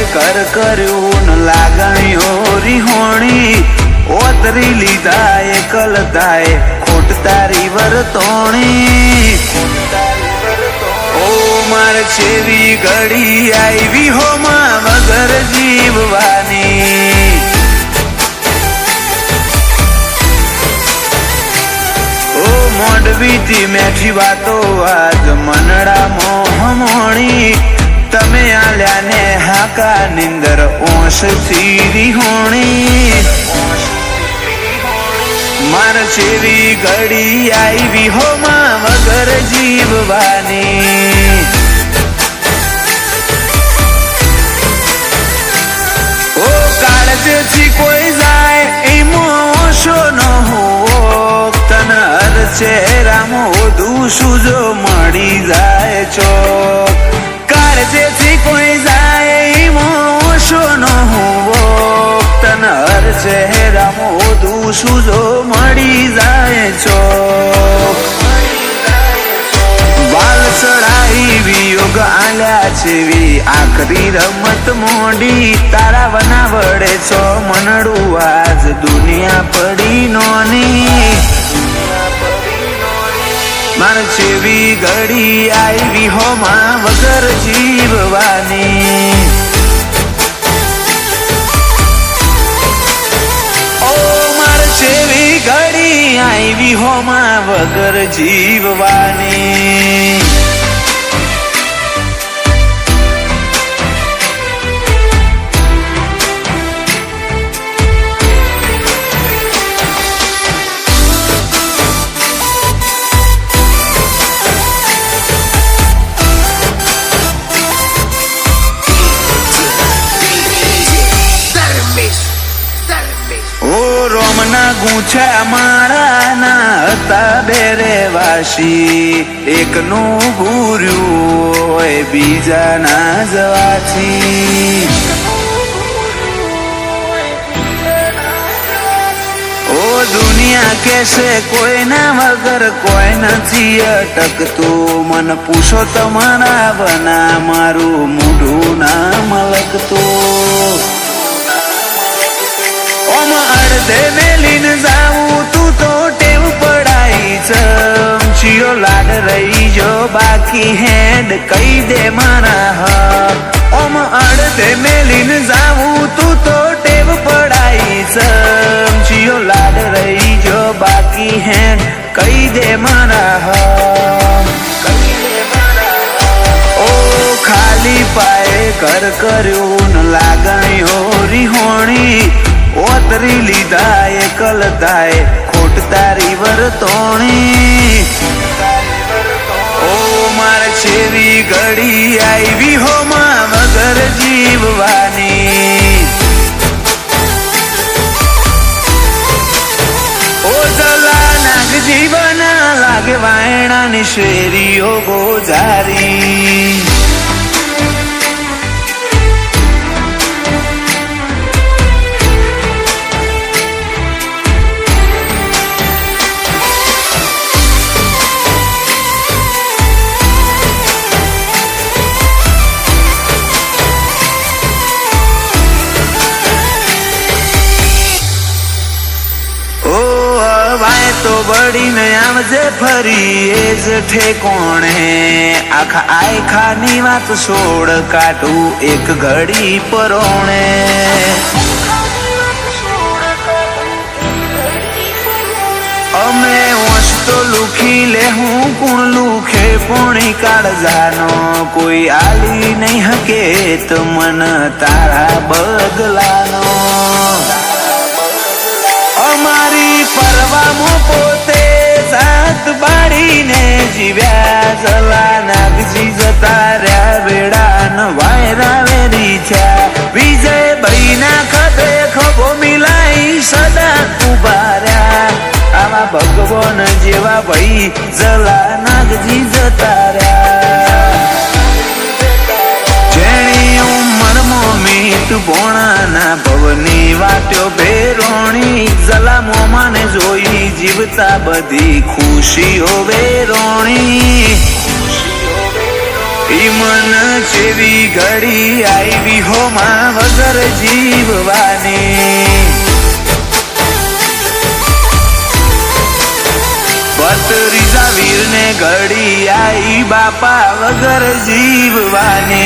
કર કર્યું ન લાગણીઓ રીહોણી ઓતરી લીધા એકલતાએ ખોટ તારી વર્તોણી ઓ માર છેવી ઘડી આવી હોમાં વગર જીવવાની ઓ મોડવીથી મેઠી વાતો આજ મનડા મોહમોણી તમે આલ્યા ને હાકા નિંદર ઓશ સીરી હોણી માર છેવી ઘડી આવી હોમાં વગર જીવવાની ઓ કાળજેથી કોઈ જાય એમાં ઓછો ન હોવો તન હર ચહેરામાં વધુ સુજો મળી જાય છો કાળજેથી કોઈ જાય એમાં ઓછો ન હોવો તન હર ચહેરામાં વધુ સુજો મળી જાય છો વાલ ચડાઈ વિયોગ આલ્યા છેવી આખરી રમત મોડી તારા વના વડે છો મનડું આજ દુનિયા પડી નોની માર છેવી ઘડી આવી હોમાં વગર જીવવાની ઓ માર છેવી ઘડી આવી હોમાં વગર જીવવાની રોમના ગુંછા માળાના હતા બેરે વાસી એકનું ભૂર્યું હોય બીજાના જવાથી ઓ દુનિયા કેસે કોઈના વગર કોઈ નથી અટકતું મન પૂછો તમારા બના મારું મોઢું ના મલકતું ઓમ અડધે મેલીને જાવું તું તો ટેવ પડાઈ ચમચીઓ લાડ રહી જો બાકી હેડ કહી દે મારા હક ઓમ અડધે મેલીને જાવું તું તો ટેવ પડાઈ ચમચીઓ લાડ રહી જો બાકી હેડ કહી દે મારા હક ઓ ખાલી પાયે કર કર્યું ન લાગણીઓ રીહોણી ઓતરી લીધા એકલતાએ ખોટ તારી વર્તોણી ઓ માર છેવી ઘડી આવી હોમાં વગર જીવવાની ઓ જલા નાગ જીવના લાગે વાયણાની શેરીઓ ગોજારી તો બળીને આવજે ફરી એ જ ઠેકોણે આખા આયખાની વાત છોડ કાઢું એક ઘડી પરોણે અમે વંશ તો લુખી લે હું કુણ લુખે પોણી કાળજાનો કોઈ આલી નહીં હકે તો મન તારા બદલાનો અમારી પરવામાં પોતે જાત બાળીને જીવ્યા જલા નાગજી જતા રહ્યા વેડા ન વાયરા વેરી થયા વિજય ભાઈ ના ખભે ખભો મિલાઈ સદા ઉભા રહ્યા આવા ભગવાન જેવા ભાઈ જલા નાગજી જતા રહ્યા જેણી ઉંમરમાં મીઠ ભોણાના ભવની વાટ્યો ભેરોણી જલા મોમાને જોઈ જીવતા બધી ખુશીઓ વેરોણી ઈ મન જેવી ઘડી આવી હો માં વગર જીવવાની ત્રીજા વીર ને ઘડી આઈ બાપા વગર જીવવાની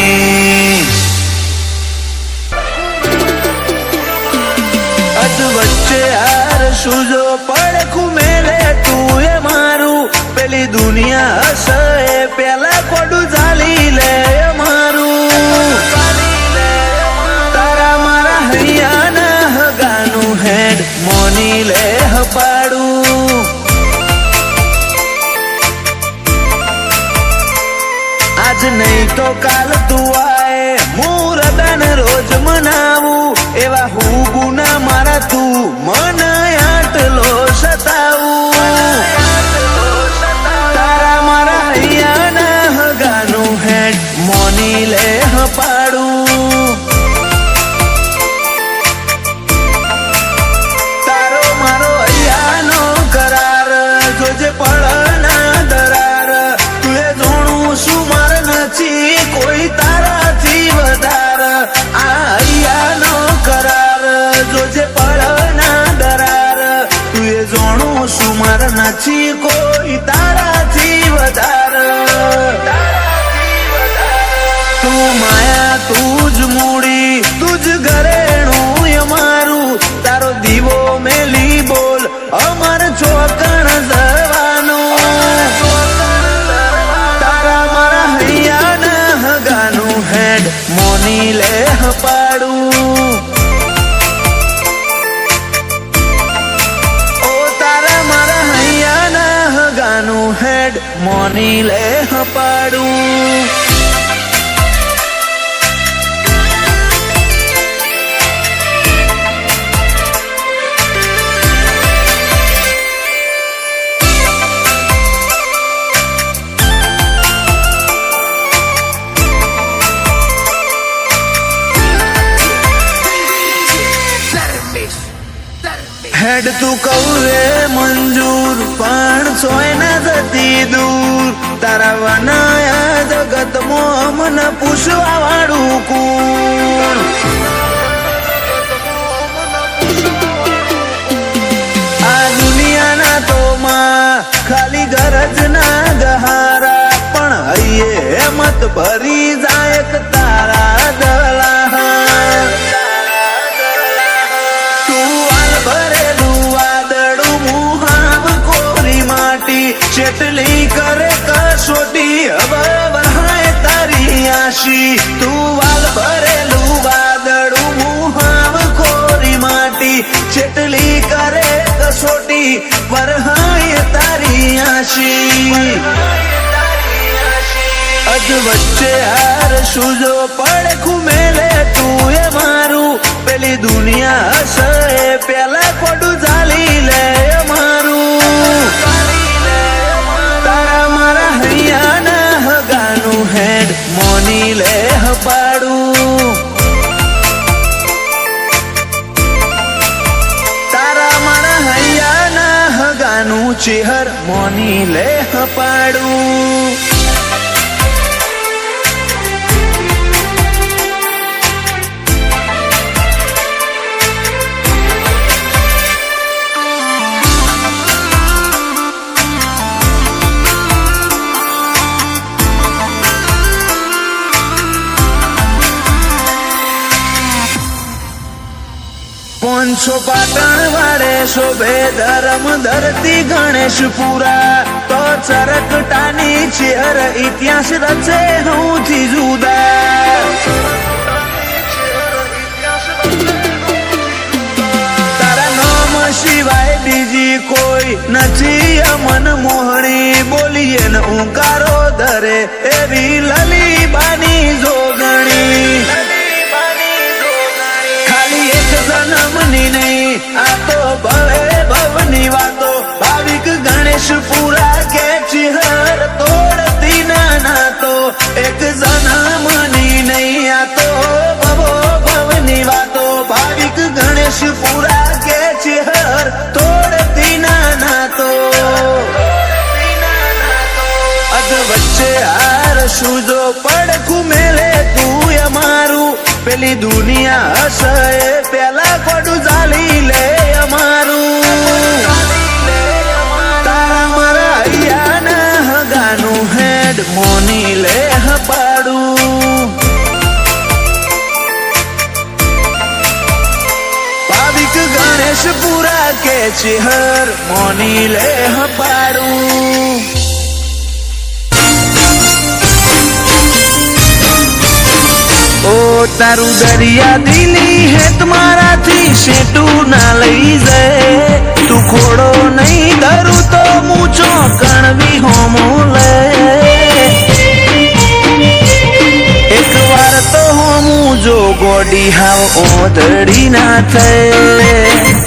અધ વચ્ચે હાર સુજો પડખું મેલે તું એ મારું પેલી દુનિયા હશે પેલા કોડું ચાલી લે મારું તારા મારા હૈયાના હગાનું હેડ મોની લે હપાડું આજ નહીં તો કાલ તું આય મુરદાન રોજ મનાવું એવા હું ગુના મારા તું મન આટલો સતાવું તારા મારા હૈયાના હગાનું હેડ મોની લે હપાડું તારો મારો હૈયાનો કરાર જોજે પડના દરાર તું એ જોણું શું કોઈ તારાથી વધાર આ હૈયાનો કરાર જોજે પડના દરાર તું એ જોણું શું માર નથી કોઈ તારાથી વધાર તું માયા તું જ મૂડી તું જ ઘરેણું અમારું તારો દીવો મેલી બોલ અમાર ચોકણ જવાનું હેડ મોની લે હપાડું ઓ તારા મારા હૈયાના હગાનું હેડ મોની લે હપાડું હેડ તું કૌરે મંજૂર પણ સોય ના જતી દૂર તારા વનાયા જગતમાં મને પૂછવા વાળું કોણ આ દુનિયાના તો માં ખાલી ગરજ ના ગહારા પણ હૈયે હેમત ભરી જાય તારા દલા ચેટલી કરે કસોટી હવે વરહાય તારી આશી તું વાલ ભરેલું વાદળું મુહાવ કોરી માટી ચેટલી કરે કસોટી વરહાય તારી આશી અધ વચ્ચે હાર સુજો પડખું મેલે તું એ મારું પેલી દુનિયા હશે પેલા કોડું ચાલી લે મારું તારા મારા હૈયાના હગાનું હેડ મોની લે હપાડું તારા મારા હૈયાના હગાનું ચેહર મોની લે હપાડું પોંછો પાટણ વાળે શોભે ધર્મ ધરતી ગણેશપુરા તો ચરકટાની ચેહર ઇતિહાસ રચે હઉથી જુદા તારા નામ સિવાય બીજી કોઈ નથી અમન મોહણી બોલીએ ને ઉંકારો ધરે એવી લલીબાની જોગણી જન્મની નહીં આ તો ભવે ભવની વાતો ભાવિક ગણેશપુરા કે ચિહર તોડતી ના તો એક જન્મની નહીં આ તો ભવો ભવની વાતો ભાવિક ગણેશપુરા કે ચિહર તોડતી ના તો અધ વચ્ચે હાર સુજો પડખું મેલે તું અમારું પેલી દુનિયા હશે પેલા કોડું ચાલી લે અમારું તારા મારા અહીંયાના હગાનું હેડ મોની લે પાડું પાવિક ગણેશ પૂરા કે છે હર મોની લે પાડું ઓ તારું દરિયા દિલી હે તમારાથી શેટું ના લઈ જાય તું ખોડો નહીં ધરું તો મૂછો કણવી હોમો લે એક વાર તો હોમું જો ગોડી હાવ ઓધડી ના થાય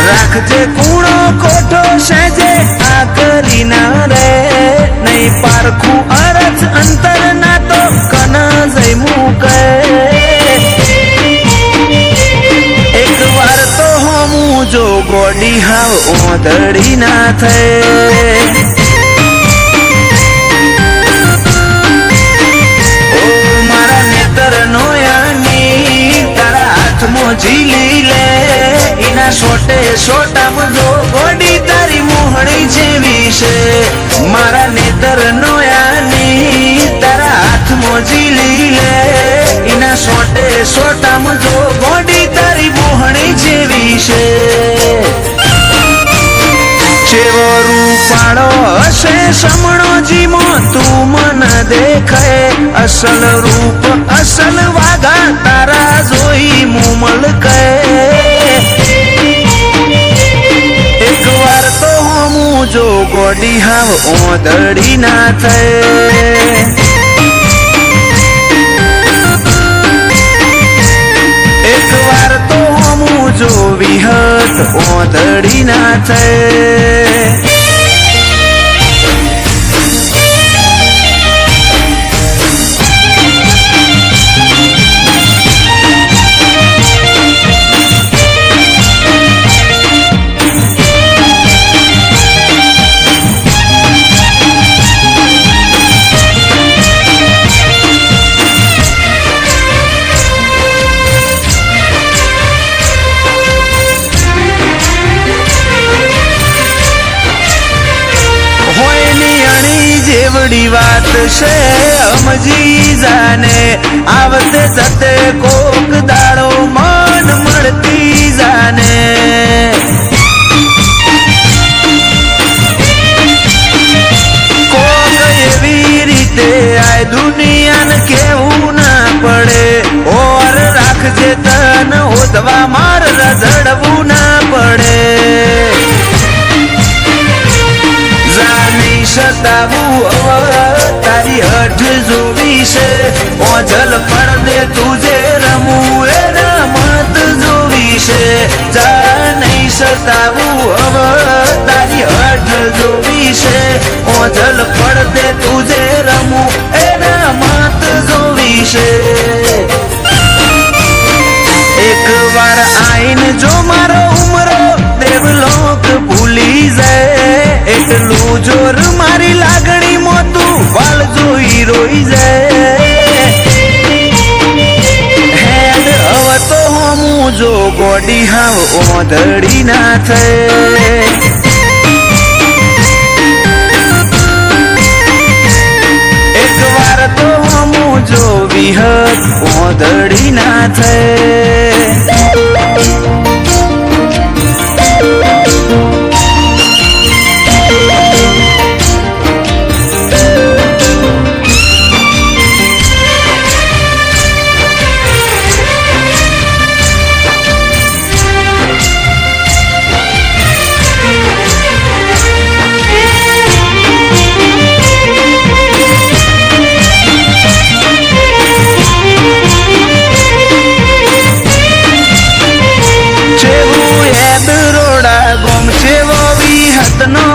રાખજે કૂણો કોઠો સેજે આ કરી ના રે નહીં પારખું અરજ અંતર ના તો કના જઈ મૂકે એક વાર તો હોમું જો ગોડી હાવ ઓધડી ના થાય ઓ મારા નેતર નો યાની તારા હાથમાં ઝીલી લે એના સોટે સોટામાં જો ગોડી તારી મોહણી જેવી છે મારા નેતર નો યાની તારા હાથમાં ઝીલી લે એના સોટે સોટામાં જો ગોડી તારી મોહણી જેવી છે ચેવો રૂપાળો હશે સમણો જીમો તું મન દેખાય અસલ રૂપ અસલ વાગા તારા જોઈ મુમલ કહે એક વાર તો હોમું જો ગોડી હાવ ઓધડી ના થાય એક વાર તો હોમું જો વિહત ઓધડી ના થાય જેવડી વાત છે સમજી જાને આવતે જતે કોક દાડો મન મળતી જાને કોક એવી રીતે આ દુનિયાને કેવું ના પડે ઓર રાખજે તન ઓધવા માર રઝડવું ના પડે સતાવું તારી હઠ જોવી છે ઓજલ પડદે તુજે રમવું એ રમત જોવી છે જા નહીં સતાવું તારી હઠ જોવી છે ઓજલ પડદે તુજે રમવું એ રમત જોવી છે એક વાર આઈન જો મારો ઉમરો દેવલોક ભૂલી જાય એટલું જોર મારી લાગણી મોતું વાલ જોઈ રોઈ જાય હેડ હવે તો હોમું જો ગોડી હાવ ઓધડી ના થાય એક વાર તો હોમું જો વિહત ઓધડી ના થાય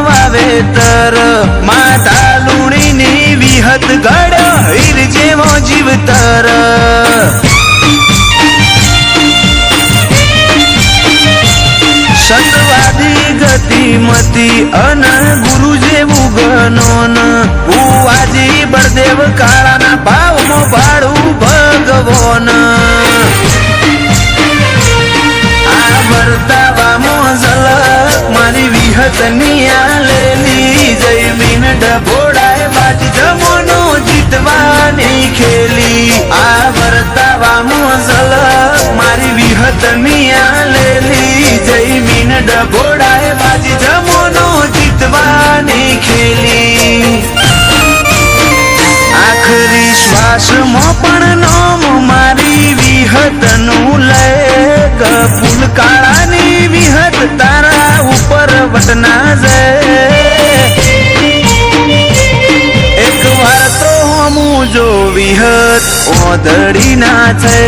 વાવેતર માતા લુણીની વિહત ગળ હીર જેવો જીવતર સતવાદી ગતિ શ્રીમતી અને ગુરુ જેવું ગણોન ભુવાજી બળદેવ કાળાના ભાવમાં ભાડું ભગવાન આ વર્તાવામાં ઝલક મારી વિહતની આલેલી જયમીન ડભોડાય બાજી જમોનો જીતવાની ખેલી આ વર્તાવામાં ઝલક મારી વિહતની આલેલી જયમીન ડભોડાય બાજી જમોનો જીતવાની ખેલી આખરી શ્વાસમાં પણ નામ મારી વિહતનું લે ફૂલ કાળાની વિહત તારા ઉપર વટના જાય એક વાર તો હમું જો વિહત ઓધડી ના છે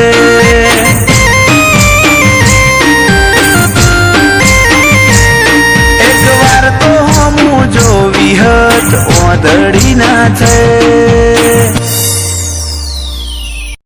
એક વાર તો હમું જો વિહત ઓધડી ના છે